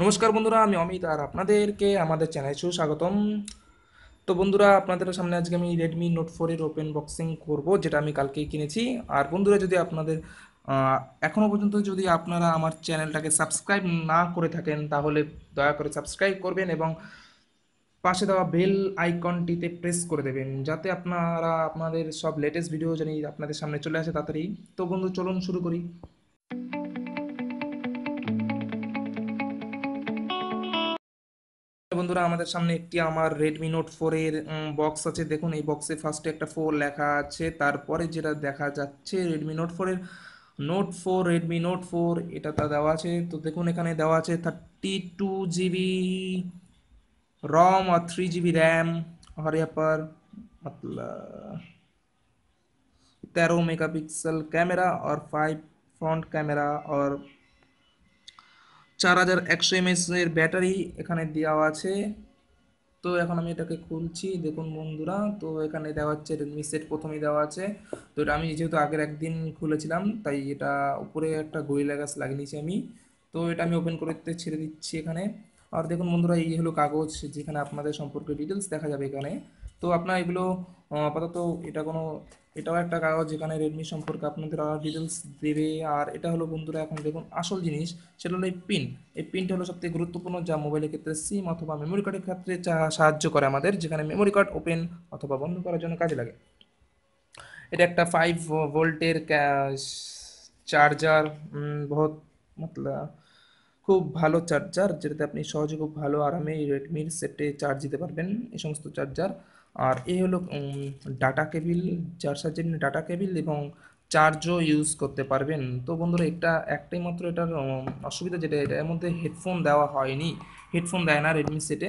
নমস্কার বন্ধুরা, আমি অমিত আর আপনাদেরকে আমাদের চ্যানেলে সুস্বাগতম। তো বন্ধুরা, আপনাদের সামনে আজকে আমি রেডমি নোট 4 এর ওপেন বক্সিং করব, যেটা আমি কালকেই কিনেছি। আর বন্ধুরা, যদি আপনাদের আহ, এখনো পর্যন্ত যদি আপনারা আমার চ্যানেলটাকে সাবস্ক্রাইব না করে থাকেন, তাহলে দয়া করে সাবস্ক্রাইব করবেন এবং পাশে দেওয়া বেল আইকনটিতে প্রেস করে দেবেন, যাতে আপনারা আপনাদের সব লেটেস্ট ভিডিও জানি আপনাদের সামনে চলে আসে তাড়াতাড়ি। তো বন্ধু, চলুন শুরু করি। বন্ধুরা, আমাদের সামনে একটি আমার রেডমি নোট 4 এর বক্স আছে। দেখুন, এই বক্সে ফার্স্টে একটা 4 লেখা আছে, তারপরে যেটা দেখা যাচ্ছে রেডমি নোট 4 এর রেডমি নোট 4 এটা তা দেওয়া আছে। তো দেখুন, এখানে দেওয়া আছে 32 GB रॉम और 3 GB रैम, और यहाँ पर मतलब 13 मेगापिक्सल कैमरा और 5 फ्रंट कैमरा और 4100 mAh এর ব্যাটারি এখানে দেওয়া আছে। তো এখন আমি এটাকে খুলছি। দেখুন বন্ধুরা, তো এখানে দেওয়া হচ্ছে রেডমি সেট প্রথমেই দেওয়া আছে। তো এটা আমি যেহেতু আগের একদিন খুলেছিলাম, তাই এটা উপরে একটা গরিলা গাছ লাগিয়ে নিয়েছি আমি। তো এটা আমি ওপেন করতে ছেড়ে দিচ্ছি এখানে। আর দেখুন বন্ধুরা, এই হলো কাগজ, যেখানে আপনাদের সম্পর্কে ডিটেলস দেখা যাবে এখানে। তো আপনার এগুলো আপাতত এটা কোনো এটাও একটা কাগজ যেখানে রেডমি সম্পর্কে আপনাদের আরও ডিটেলস দেবে। আর এটা হলো বন্ধুরা, এখন দেখুন আসল জিনিস, সেটা হলো এই পিন। এই পিনটা হলো সবথেকে গুরুত্বপূর্ণ, যা মোবাইলের ক্ষেত্রে সিম অথবা মেমোরি কার্ডের ক্ষেত্রে সাহায্য করে আমাদের, যেখানে মেমোরি কার্ড ওপেন অথবা বন্ধ করার জন্য কাজে লাগে। এটা একটা 5 ভোল্টের চার্জার, বহুত মতলব খুব ভালো চার্জার, যেটাতে আপনি সহজে খুব ভালো আরামে রেডমির সেটে চার্জ দিতে পারবেন, এই সমস্ত চার্জার। আর এই হলো ডাটা কেবিল, যার সাহায্যে আপনি ডাটা কেবিল এবং চার্জও ইউজ করতে পারবেন। তো বন্ধুরা, এটা একটাই মাত্র এটার অসুবিধা, যেটা এর মধ্যে হেডফোন দেওয়া হয়নি। হেডফোন দেয় না রেডমি সেটে,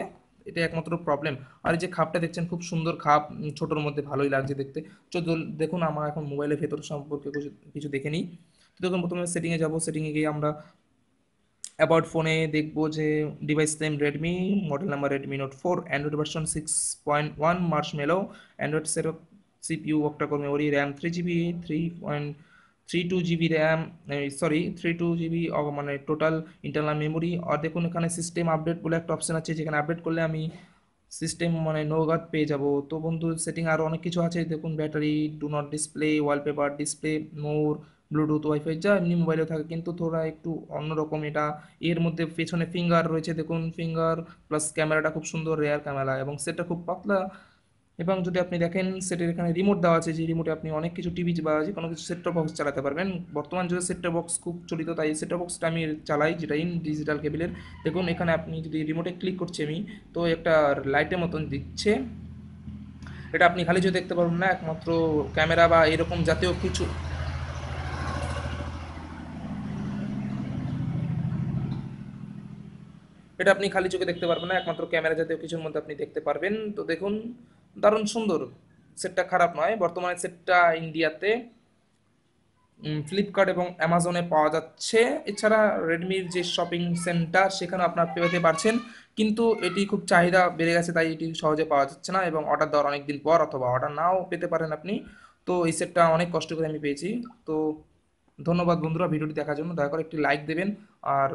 এটা একমাত্র প্রবলেম। আর এই যে খাপটা দেখছেন, খুব সুন্দর খাপ, ছোটোর মধ্যে ভালোই লাগছে দেখতে। দেখুন, আমার এখন মোবাইলের ভেতর সম্পর্কে কিছু কিছু দেখে নিই। তো দেখুন, প্রথমে সেটিংয়ে যাব। সেটিংয়ে গিয়ে আমরা অ্যাবাউট ফোনে দেখবো যে device name Redmi, model number Redmi note 4, Android version 6.1 Marshmallow, Android set up, CPU octa-core memory, RAM 3 GB, 3.32 GB RAM, sorry 32 GB মানে টোটাল ইন্টারনাল মেমোরি। আর দেখুন, এখানে সিস্টেম আপডেট বলে একটা অপশন আছে, যেখানে আপডেট করলে আমি সিস্টেম মানে নৌগাত পেয়ে যাব। তো বন্ধু, সেটিং আরও অনেক কিছু আছে। দেখুন, battery, do not display, wallpaper, display more, Bluetooth, wifi, যা এমনি মোবাইলেও থাকে, কিন্তু থোড়া একটু অন্যরকম এটা। এর মধ্যে পেছনে ফিঙ্গার রয়েছে, দেখুন ফিঙ্গার প্লাস ক্যামেরাটা খুব সুন্দর রেয়ার ক্যামেরা, এবং সেটটা খুব পাতলা। এবং যদি আপনি দেখেন, সেটের এখানে রিমোট দেওয়া আছে, যে রিমোটে আপনি অনেক কিছু টিভি বা যে কোনো কিছু সেট টপ বক্স চালাতে পারবেন। বর্তমান যুগে সেট টপ বক্স খুব চলিত, তাই সেট টপ বক্সটা আমি চালাই, যেটা ইন ডিজিটাল কেবিলের। দেখুন, এখানে আপনি যদি রিমোটে ক্লিক করছি আমি, তো একটা লাইটের মতন দিচ্ছে। এটা আপনি খালি চোখে দেখতে পারবেন না, একমাত্র ক্যামেরা বা এরকম জাতীয় কিছু, এটা আপনি খালি চোখে দেখতে পারবেন না, একমাত্র ক্যামেরা জাতীয় কিছুর মধ্যে আপনি দেখতে পারবেন। তো দেখুন, দারুণ সুন্দর। সেটটা খারাপ নয়। বর্তমানে সেটটা ইন্ডিয়াতে ফ্লিপকার্ট এবং অ্যামাজনে পাওয়া যাচ্ছে। এছাড়া রেডমির যে শপিং সেন্টার, সেখানে আপনার পেতে পারছেন, কিন্তু এটি খুব চাহিদা বেড়ে গেছে, তাই এটি সহজে পাওয়া যাচ্ছে না, এবং অর্ডার দেওয়ার অনেক দিন পর, অথবা অর্ডার নাও পেতে পারেন আপনি। তো এই সেটটা অনেক কষ্ট করে আমি পেয়েছি। তো ধন্যবাদ বন্ধুরা ভিডিওটি দেখার জন্য। দয়া করে একটি লাইক দেবেন, আর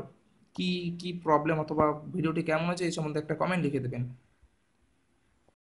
কি কি প্রবলেম অথবা ভিডিওটি কেমন হয়েছে এই সম্বন্ধে একটা কমেন্ট লিখে দেবেন।